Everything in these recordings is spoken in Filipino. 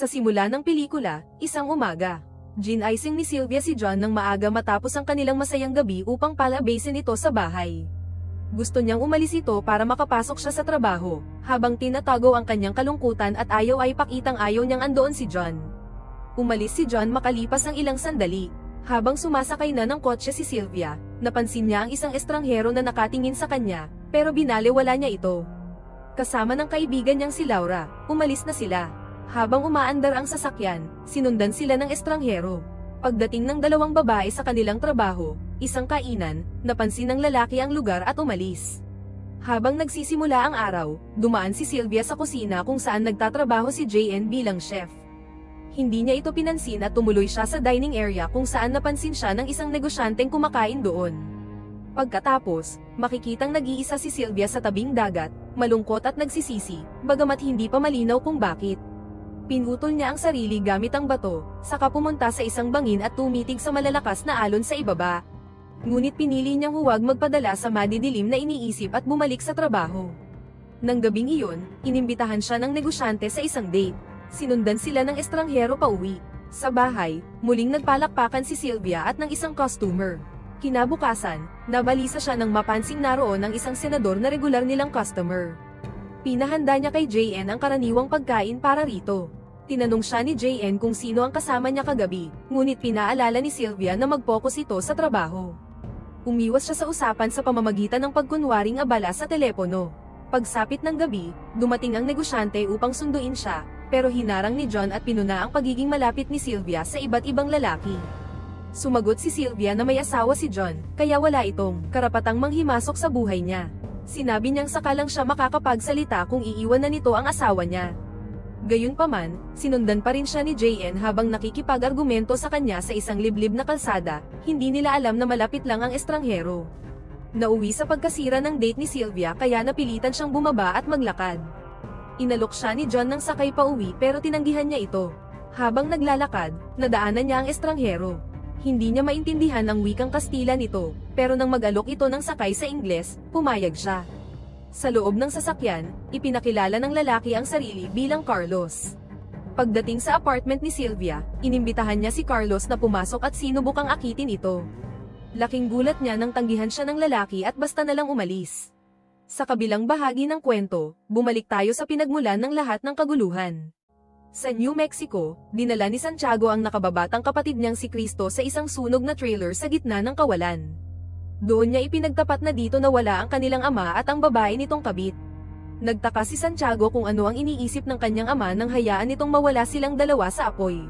Sa simula ng pelikula, isang umaga, ginising ni Sylvia si John ng maaga matapos ang kanilang masayang gabi upang palabasin ito sa bahay. Gusto niyang umalis ito para makapasok siya sa trabaho, habang tinatago ang kanyang kalungkutan at ayaw ay pakitang ayaw niyang andoon si John. Umalis si John makalipas ang ilang sandali. Habang sumasakay na ng kotse si Sylvia, napansin niya ang isang estranghero na nakatingin sa kanya, pero binaliwala niya ito. Kasama ng kaibigan niyang si Laura, umalis na sila. Habang umaandar ang sasakyan, sinundan sila ng estranghero. Pagdating ng dalawang babae sa kanilang trabaho, isang kainan, napansin ng lalaki ang lugar at umalis. Habang nagsisimula ang araw, dumaan si Sylvia sa kusina kung saan nagtatrabaho si JN bilang chef. Hindi niya ito pinansin at tumuloy siya sa dining area kung saan napansin siya ng isang negosyanteng kumakain doon. Pagkatapos, makikitang nag-iisa si Sylvia sa tabing dagat, malungkot at nagsisisi, bagamat hindi pa malinaw kung bakit. Pinutol niya ang sarili gamit ang bato, saka pumunta sa isang bangin at tumitig sa malalakas na alon sa ibaba. Ngunit pinili niyang huwag magpadala sa madidilim na iniisip at bumalik sa trabaho. Nang gabing iyon, inimbitahan siya ng negosyante sa isang date. Sinundan sila ng estranghero pauwi. Sa bahay, muling nagpalakpakan si Sylvia at ng isang customer. Kinabukasan, nabalisa siya nang mapansing naroon ng isang senador na regular nilang customer. Pinahanda niya kay JN ang karaniwang pagkain para rito. Tinanong siya ni JN kung sino ang kasama niya kagabi, ngunit pinaalala ni Sylvia na mag-focus ito sa trabaho. Umiwas siya sa usapan sa pamamagitan ng pagkunwaring abala sa telepono. Pagsapit ng gabi, dumating ang negosyante upang sunduin siya, pero hinarang ni John at pinuna ang pagiging malapit ni Sylvia sa iba't ibang lalaki. Sumagot si Sylvia na may asawa si John, kaya wala itong karapatang manghimasok sa buhay niya. Sinabi niyang saka lang siya makakapagsalita kung iiwan na nito ang asawa niya. Gayunpaman, sinundan pa rin siya ni JN habang nakikipag-argumento sa kanya sa isang liblib na kalsada, hindi nila alam na malapit lang ang estranghero. Nauwi sa pagkasira ng date ni Sylvia kaya napilitan siyang bumaba at maglakad. Inalok siya ni John ng sakay pauwi pero tinanggihan niya ito. Habang naglalakad, nadaanan niya ang estranghero. Hindi niya maintindihan ang wikang Kastila nito, pero nang mag-alok ito ng sakay sa Ingles, pumayag siya. Sa loob ng sasakyan, ipinakilala ng lalaki ang sarili bilang Carlos. Pagdating sa apartment ni Sylvia, inimbitahan niya si Carlos na pumasok at sinubukang akitin ito. Laking gulat niya nang tanggihan siya ng lalaki at basta na lang umalis. Sa kabilang bahagi ng kwento, bumalik tayo sa pinagmulan ng lahat ng kaguluhan. Sa New Mexico, dinala ni Santiago ang nakababatang kapatid niyang si Cristo sa isang sunog na trailer sa gitna ng kawalan. Doon niya ipinagtapat na dito na wala ang kanilang ama at ang babae nitong kabit. Nagtaka si Santiago kung ano ang iniisip ng kanyang ama nang hayaan nitong mawala silang dalawa sa apoy.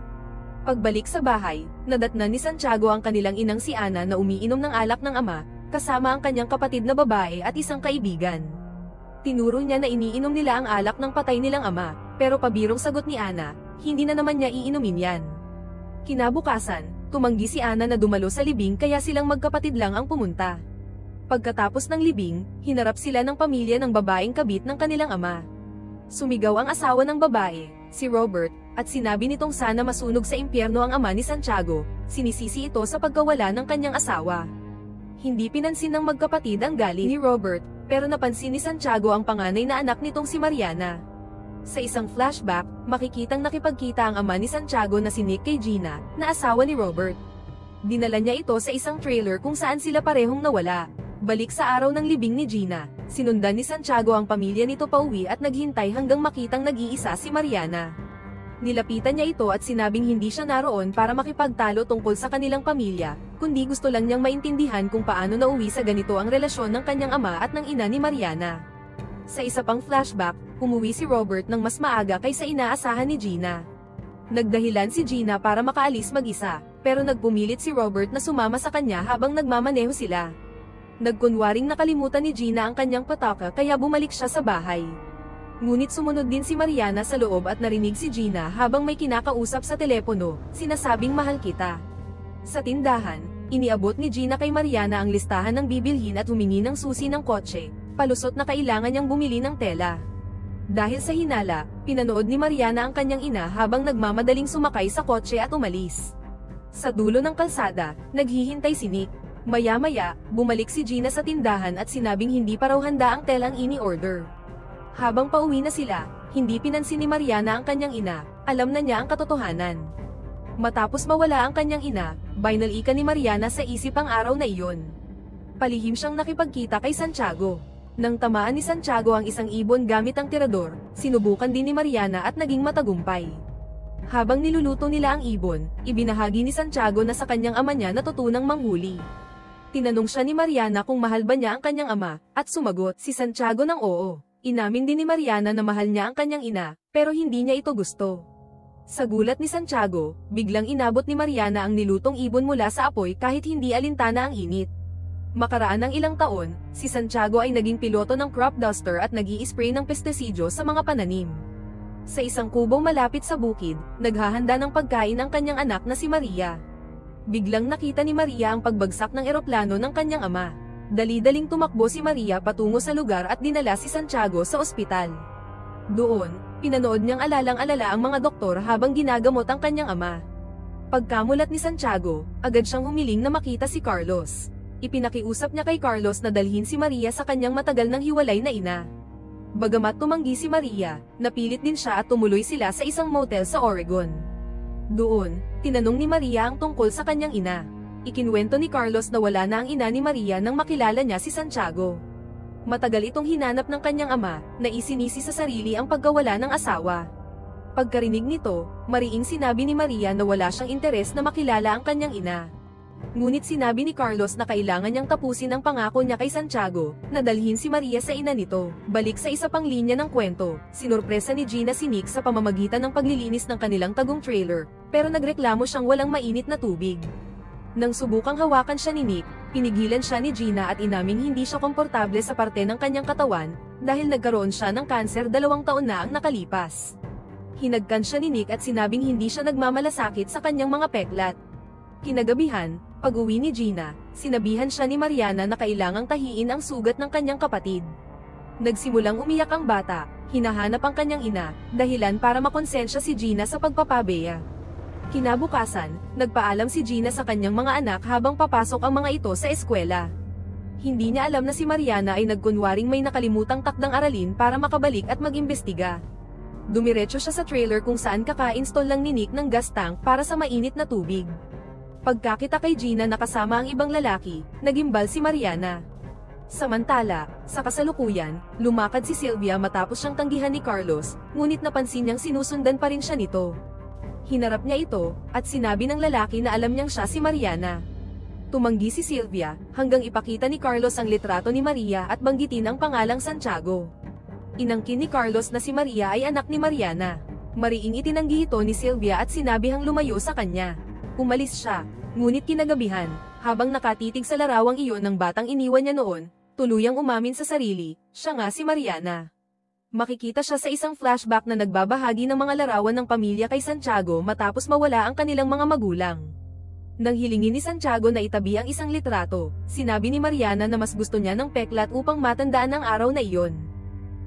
Pagbalik sa bahay, nadatnan ni Santiago ang kanilang inang si Ana na umiinom ng alak ng ama, kasama ang kanyang kapatid na babae at isang kaibigan. Tinuro niya na iniinom nila ang alak ng patay nilang ama, pero pabirong sagot ni Ana, hindi na naman niya iinumin yan. Kinabukasan, tumanggi si Ana na dumalo sa libing kaya silang magkapatid lang ang pumunta. Pagkatapos ng libing, hinarap sila ng pamilya ng babaeng kabit ng kanilang ama. Sumigaw ang asawa ng babae, si Robert, at sinabi nitong sana masunog sa impyerno ang ama ni Santiago, sinisisi ito sa pagkawala ng kanyang asawa. Hindi pinansin ng magkapatid ang galit ni Robert, pero napansin ni Santiago ang panganay na anak nitong si Mariana. Sa isang flashback, makikitang nakipagkita ang ama ni Santiago na si Nick kay Gina, na asawa ni Robert. Dinala niya ito sa isang trailer kung saan sila parehong nawala. Balik sa araw ng libing ni Gina, sinundan ni Santiago ang pamilya nito pauwi at naghintay hanggang makitang nag-iisa si Mariana. Nilapitan niya ito at sinabing hindi siya naroon para makipagtalo tungkol sa kanilang pamilya, kundi gusto lang niyang maintindihan kung paano nauwi sa ganito ang relasyon ng kanyang ama at ng ina ni Mariana. Sa isa pang flashback, umuwi si Robert ng mas maaga kaysa inaasahan ni Gina. Nagdahilan si Gina para makaalis mag-isa, pero nagpumilit si Robert na sumama sa kanya habang nagmamaneho sila. Nagkunwaring nakalimutan ni Gina ang kanyang pataka kaya bumalik siya sa bahay. Ngunit sumunod din si Mariana sa loob at narinig si Gina habang may kinakausap sa telepono, sinasabing mahal kita. Sa tindahan, iniabot ni Gina kay Mariana ang listahan ng bibilhin at humingi ng susi ng kotse, palusot na kailangan niyang bumili ng tela. Dahil sa hinala, pinanood ni Mariana ang kanyang ina habang nagmamadaling sumakay sa kotse at umalis. Sa dulo ng kalsada, naghihintay si Nick. Maya-maya, bumalik si Gina sa tindahan at sinabing hindi pa raw handa ang telang ini-order. Habang pauwi na sila, hindi pinansin ni Mariana ang kanyang ina, alam na niya ang katotohanan. Matapos mawala ang kanyang ina, binalikan ni Mariana sa isip ang araw na iyon. Palihim siyang nakipagkita kay Santiago. Nang tamaan ni Santiago ang isang ibon gamit ang tirador, sinubukan din ni Mariana at naging matagumpay. Habang niluluto nila ang ibon, ibinahagi ni Santiago na sa kanyang ama niya natutunang manghuli. Tinanong siya ni Mariana kung mahal ba niya ang kanyang ama, at sumagot si Santiago ng oo. Inamin din ni Mariana na mahal niya ang kanyang ina, pero hindi niya ito gusto. Sa gulat ni Santiago, biglang inabot ni Mariana ang nilutong ibon mula sa apoy kahit hindi alintana ang init. Makaraan ng ilang taon, si Santiago ay naging piloto ng crop duster at nag-i-spray ng pestisidyo sa mga pananim. Sa isang kubo malapit sa bukid, naghahanda ng pagkain ang kanyang anak na si Maria. Biglang nakita ni Maria ang pagbagsak ng eroplano ng kanyang ama. Dali-daling tumakbo si Maria patungo sa lugar at dinala si Santiago sa ospital. Doon, pinanood niyang alalang-alala ang mga doktor habang ginagamot ang kanyang ama. Pagkamulat ni Santiago, agad siyang humiling na makita si Carlos. Ipinakiusap niya kay Carlos na dalhin si Maria sa kanyang matagal nang hiwalay na ina. Bagamat tumanggi si Maria, napilit din siya at tumuloy sila sa isang motel sa Oregon. Doon, tinanong ni Maria ang tungkol sa kanyang ina. Ikinwento ni Carlos na wala na ang ina ni Maria nang makilala niya si Santiago. Matagal itong hinanap ng kanyang ama, na isinisi sa sarili ang pagkawala ng asawa. Pagkarinig nito, mariing sinabi ni Maria na wala siyang interes na makilala ang kanyang ina. Ngunit sinabi ni Carlos na kailangan niyang tapusin ang pangako niya kay Santiago, na dalhin si Maria sa ina nito. Balik sa isa pang linya ng kwento, sinurpresa ni Gina si Nick sa pamamagitan ng paglilinis ng kanilang tagong trailer, pero nagreklamo siyang walang mainit na tubig. Nang subukang hawakan siya ni Nick, pinigilan siya ni Gina at inaming hindi siya komportable sa parte ng kanyang katawan, dahil nagkaroon siya ng kanser 2 taon na ang nakalipas. Hinagkan siya ni Nick at sinabing hindi siya nagmamalasakit sa kanyang mga peklat. Kinagabihan, pag-uwi ni Gina, sinabihan siya ni Mariana na kailangang tahiin ang sugat ng kanyang kapatid. Nagsimulang umiyak ang bata, hinahanap ang kanyang ina, dahilan para makonsensya si Gina sa pagpapabeya. Kinabukasan, nagpaalam si Gina sa kanyang mga anak habang papasok ang mga ito sa eskwela. Hindi niya alam na si Mariana ay nagkunwaring may nakalimutang takdang aralin para makabalik at mag-imbestiga. Dumiretso siya sa trailer kung saan kaka-install lang ni Nick ng gas tank para sa mainit na tubig. Pagkakita kay Gina na kasama ang ibang lalaki, nagimbal si Mariana. Samantala, sa kasalukuyan, lumakad si Sylvia matapos siyang tanggihan ni Carlos, ngunit napansin niyang sinusundan pa rin siya nito. Hinarap niya ito, at sinabi ng lalaki na alam niyang siya si Mariana. Tumanggi si Sylvia, hanggang ipakita ni Carlos ang litrato ni Maria at banggitin ang pangalang Santiago. Inangkin ni Carlos na si Maria ay anak ni Mariana. Mariing itinanggi ito ni Sylvia at sinabihang lumayo sa kanya. Umalis siya, ngunit kinagabihan, habang nakatitig sa larawang iyon ng batang iniwan niya noon, tuluyang umamin sa sarili, siya nga si Mariana. Makikita siya sa isang flashback na nagbabahagi ng mga larawan ng pamilya kay Santiago matapos mawala ang kanilang mga magulang. Nang hilingin ni Santiago na itabi ang isang litrato, sinabi ni Mariana na mas gusto niya ng peklat upang matandaan ang araw na iyon.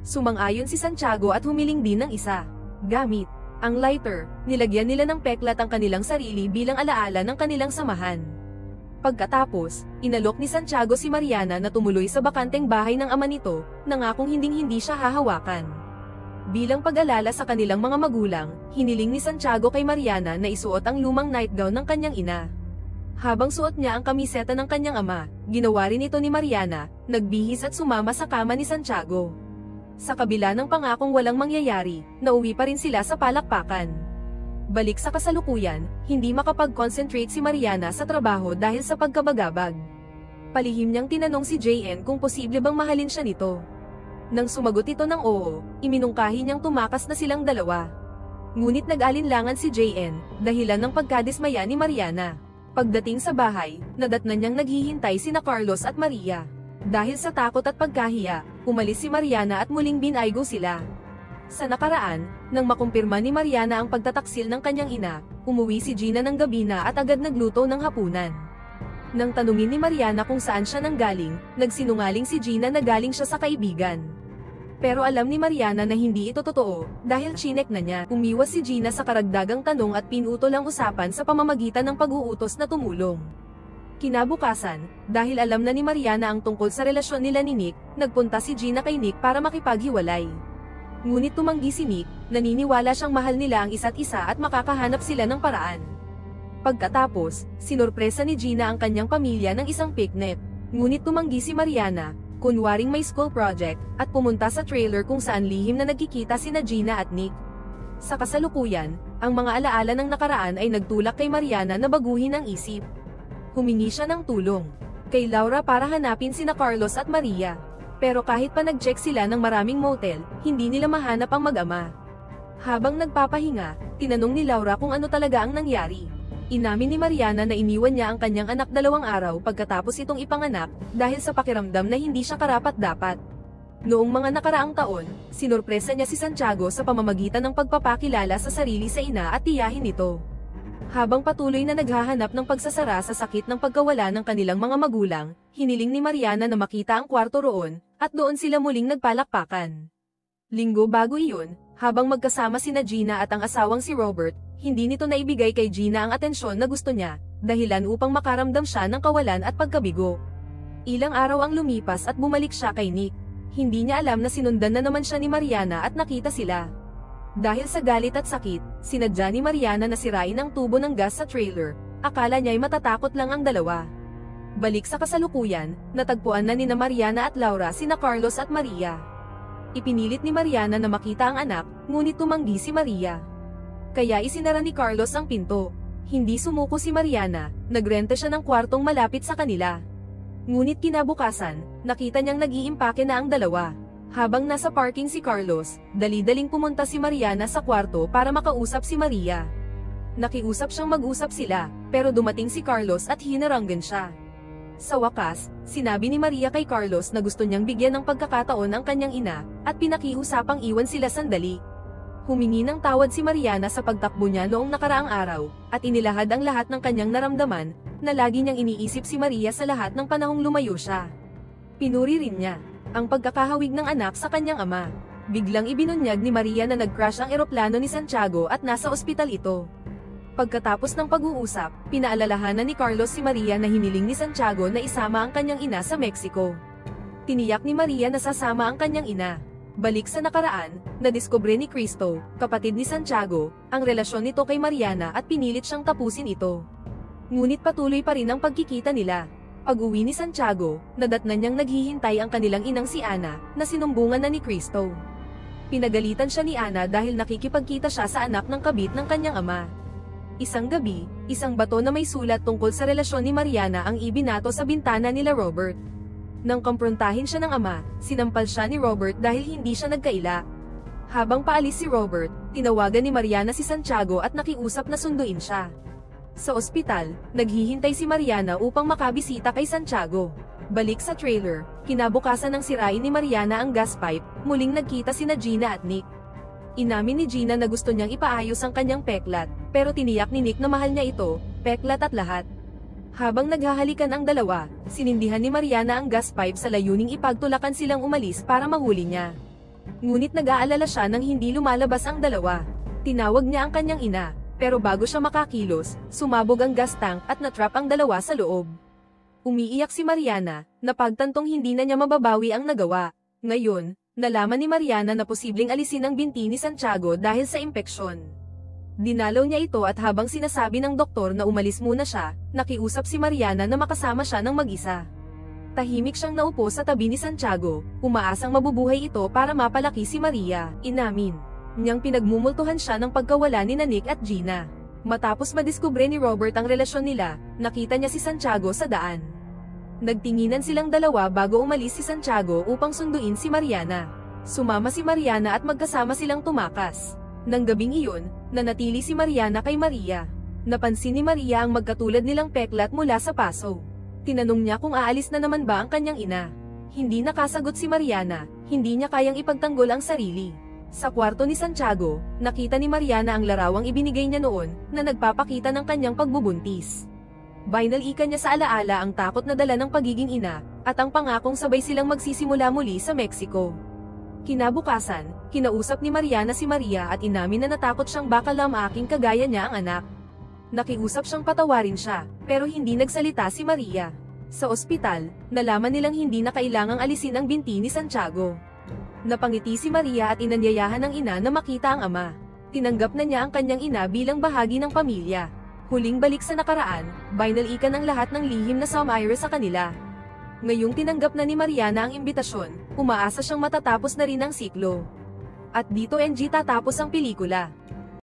Sumang-ayon si Santiago at humiling din ng isa. Gamit ang lighter, nilagyan nila ng peklat ang kanilang sarili bilang alaala ng kanilang samahan. Pagkatapos, inalok ni Santiago si Mariana na tumuloy sa bakanteng bahay ng ama nito, nangakong hinding-hindi siya hahawakan. Bilang pag-alala sa kanilang mga magulang, hiniling ni Santiago kay Mariana na isuot ang lumang nightgown ng kanyang ina. Habang suot niya ang kamiseta ng kanyang ama, ginawa rin ito ni Mariana, nagbihis at sumama sa kama ni Santiago. Sa kabila ng pangakong walang mangyayari, nauwi pa rin sila sa palakpakan. Balik sa kasalukuyan, hindi makapag-concentrate si Mariana sa trabaho dahil sa pagkabagabag. Palihim niyang tinanong si JN kung posible bang mahalin siya nito. Nang sumagot ito ng oo, iminungkahi niyang tumakas na silang dalawa. Ngunit nag-alinlangan si JN, dahilan ng pagkadismaya ni Mariana. Pagdating sa bahay, nadatnan niyang naghihintay sina Carlos at Maria. Dahil sa takot at pagkahiya, umalis si Mariana at muling binaygo sila. Sa nakaraan, nang makumpirma ni Mariana ang pagtataksil ng kanyang ina, umuwi si Gina ng gabi na at agad nagluto ng hapunan. Nang tanungin ni Mariana kung saan siya nanggaling, nagsinungaling si Gina na galing siya sa kaibigan. Pero alam ni Mariana na hindi ito totoo, dahil chinek na niya. Umiwas si Gina sa karagdagang tanong at pinutol ang usapan sa pamamagitan ng pag-uutos na tumulong. Kinabukasan, dahil alam na ni Mariana ang tungkol sa relasyon nila ni Nick, nagpunta si Gina kay Nick para makipaghiwalay. Ngunit tumanggi si Nick, naniniwala siyang mahal nila ang isa't isa at makakahanap sila ng paraan. Pagkatapos, sinurpresa ni Gina ang kanyang pamilya ng isang picnic. Ngunit tumanggi si Mariana, kunwaring may school project, at pumunta sa trailer kung saan lihim na nagkikita sina Gina at Nick. Sa kasalukuyan, ang mga alaala ng nakaraan ay nagtulak kay Mariana na baguhin ang isip. Humingi siya ng tulong kay Laura para hanapin sina Carlos at Maria. Pero kahit pa nag-check sila ng maraming motel, hindi nila mahanap ang mag-ama. Habang nagpapahinga, tinanong ni Laura kung ano talaga ang nangyari. Inamin ni Mariana na iniwan niya ang kanyang anak 2 araw pagkatapos itong ipanganak, dahil sa pakiramdam na hindi siya karapat-dapat. Noong mga nakaraang taon, sinurpresa niya si Santiago sa pamamagitan ng pagpapakilala sa sarili sa ina at tiyahin nito. Habang patuloy na naghahanap ng pagsasara sa sakit ng pagkawala ng kanilang mga magulang, hiniling ni Mariana na makita ang kwarto roon, at doon sila muling nagpalakpakan. Linggo bago iyon, habang magkasama sina Gina at ang asawang si Robert, hindi nito naibigay kay Gina ang atensyon na gusto niya, dahilan upang makaramdam siya ng kawalan at pagkabigo. Ilang araw ang lumipas at bumalik siya kay Nick. Hindi niya alam na sinundan na naman siya ni Mariana at nakita sila. Dahil sa galit at sakit, sinadya ni Mariana na sirain ang tubo ng gas sa trailer. Akala niya'y matatakot lang ang dalawa. Balik sa kasalukuyan, natagpuan na nina Mariana at Laura sina Carlos at Maria. Ipinilit ni Mariana na makita ang anak, ngunit tumanggi si Maria. Kaya isinara ni Carlos ang pinto. Hindi sumuko si Mariana, nagrenta siya ng kwartong malapit sa kanila. Ngunit kinabukasan, nakita niyang nag-iimpake na ang dalawa. Habang nasa parking si Carlos, dali-daling pumunta si Mariana sa kwarto para makausap si Maria. Nakiusap siyang mag-usap sila, pero dumating si Carlos at hinaranggan siya. Sa wakas, sinabi ni Maria kay Carlos na gusto niyang bigyan ng pagkakataon ang kanyang ina, at pinakiusapang iwan sila sandali. Humingi ng tawad si Mariana sa pagtakbo niya noong nakaraang araw, at inilahad ang lahat ng kanyang naramdaman, na lagi niyang iniisip si Maria sa lahat ng panahong lumayo siya. Pinuri rin niya ang pagkakahawig ng anak sa kanyang ama. Biglang ibinunyag ni Maria na nag-crash ang eroplano ni Santiago at nasa ospital ito. Pagkatapos ng pag-uusap, pinaalalahanan ni Carlos si Maria na hiniling ni Santiago na isama ang kanyang ina sa Mexico. Tiniyak ni Maria na sasama ang kanyang ina. Balik sa nakaraan, nadiskubre ni Cristo, kapatid ni Santiago, ang relasyon nito kay Mariana at pinilit siyang tapusin ito. Ngunit patuloy pa rin ang pagkikita nila. Pag-uwi ni Santiago, nadatnan niyang naghihintay ang kanilang inang si Ana, na sinumbungan na ni Cristo. Pinagalitan siya ni Ana dahil nakikipagkita siya sa anak ng kabit ng kanyang ama. Isang gabi, isang bato na may sulat tungkol sa relasyon ni Mariana ang ibinato sa bintana nila Robert. Nang kumprontahin siya ng ama, sinampal siya ni Robert dahil hindi siya nagkaila. Habang paalis si Robert, tinawagan ni Mariana si Santiago at nakiusap na sunduin siya. Sa ospital, naghihintay si Mariana upang makabisita kay Santiago. Balik sa trailer, kinabukasan ng sirain ni Mariana ang gas pipe, muling nagkita sina Gina at Nick. Inamin ni Gina na gusto niyang ipaayos ang kanyang peklat, pero tiniyak ni Nick na mahal niya ito, peklat at lahat. Habang naghahalikan ang dalawa, sinindihan ni Mariana ang gas pipe sa layuning ipagtulakan silang umalis para mahuli niya. Ngunit nag-aalala siya nang hindi lumalabas ang dalawa. Tinawag niya ang kanyang ina. Pero bago siya makakilos, sumabog ang gas tank at natrap ang dalawa sa loob. Umiiyak si Mariana, napagtantong hindi na niya mababawi ang nagawa. Ngayon, nalaman ni Mariana na posibleng alisin ang binti ni Santiago dahil sa impeksyon. Dinalaw niya ito at habang sinasabi ng doktor na umalis muna siya, nakiusap si Mariana na makasama siya ng mag-isa. Tahimik siyang naupo sa tabi ni Santiago, umaasang mabubuhay ito para mapalaki si Maria. Inamin niyang pinagmumultuhan siya ng pagkawala ni Nick at Gina. Matapos madiskubre ni Robert ang relasyon nila, nakita niya si Santiago sa daan. Nagtinginan silang dalawa bago umalis si Santiago upang sunduin si Mariana. Sumama si Mariana at magkasama silang tumakas. Nang gabing iyon, nanatili si Mariana kay Maria. Napansin ni Maria ang magkatulad nilang peklat mula sa paso. Tinanong niya kung aalis na naman ba ang kanyang ina. Hindi nakasagot si Mariana, hindi niya kayang ipagtanggol ang sarili. Sa kwarto ni Santiago, nakita ni Mariana ang larawang ibinigay niya noon, na nagpapakita ng kanyang pagbubuntis. Binalika niya sa alaala ang takot na dala ng pagiging ina, at ang pangakong sabay silang magsisimula muli sa Mexico. Kinabukasan, kinausap ni Mariana si Maria at inamin na natakot siyang baka lamaking kagaya niya ang anak. Nakiusap siyang patawarin siya, pero hindi nagsalita si Maria. Sa ospital, nalaman nilang hindi na kailangang alisin ang binti ni Santiago. Napangiti si Maria at inanyayahan ng ina na makita ang ama. Tinanggap na niya ang kanyang ina bilang bahagi ng pamilya. Huling balik sa nakaraan, binalikan ang lahat ng lihim na sumire sa kanila. Ngayong tinanggap na ni Mariana ang imbitasyon, umaasa siyang matatapos na rin ang siklo. At dito NG tatapos ang pelikula.